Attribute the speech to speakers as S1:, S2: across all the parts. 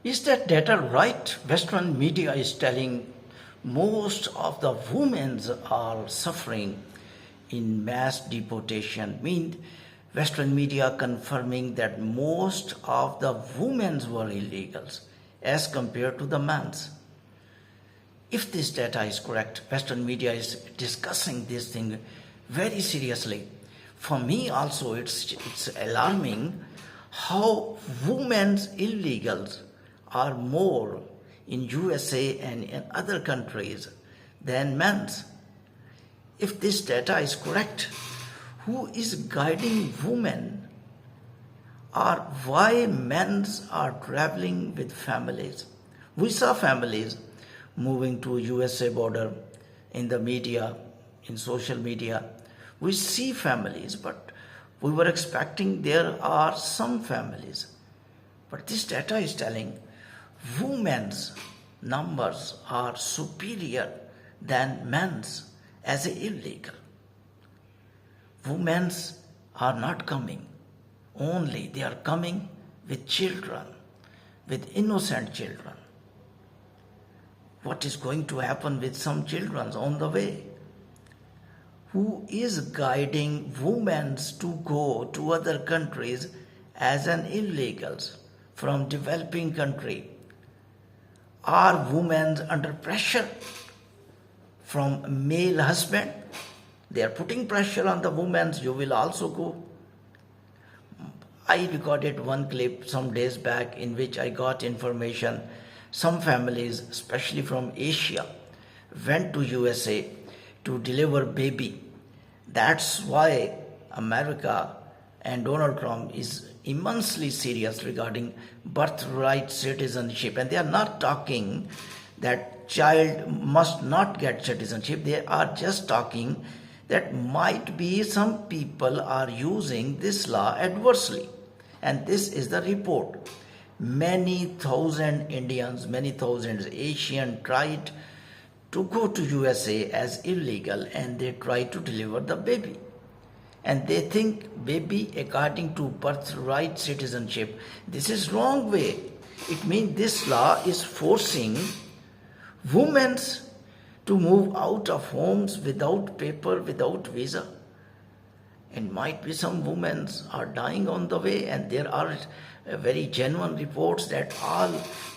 S1: Is that data right? Western media is telling most of the women are suffering in mass deportation. Western media confirming that most of the women were illegals as compared to the men's. If this data is correct, Western media is discussing this thing very seriously. For me also, it's alarming how women's illegals are more in USA and in other countries than men's. If this data is correct, who is guiding women, or why men are traveling with families? We saw families moving to USA border in the media, in social media. We see families, but we were expecting there are some families. But this data is telling women's numbers are superior than men's as illegal. Women are not coming, only they are coming with children, with innocent children. What is going to happen with some children on the way? Who is guiding women to go to other countries as an illegals from developing country? Are women under pressure from male husband? They are putting pressure on the women, you will also go. I recorded one clip some days back in which I got information some families, especially from Asia, went to USA to deliver baby. That's why America and Donald Trump is immensely serious regarding birthright citizenship. And they are not talking that child must not get citizenship. They are just talking that might be some people are using this law adversely. And this is the report. Many thousand Indians, many thousands Asian tried to go to USA as illegal, and they tried to deliver the baby. And they think baby according to birthright citizenship. This is wrong way. It means this law is forcing women to move out of homes without paper, without visa. And might be some women are dying on the way, and there are very genuine reports that all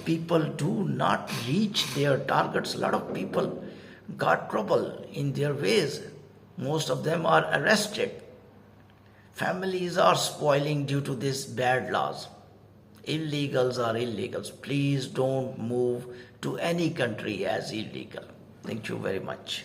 S1: people do not reach their targets. A lot of people got trouble in their ways. Most of them are arrested. Families are spoiling due to these bad laws. Illegals are illegals. Please don't move to any country as illegal. Thank you very much.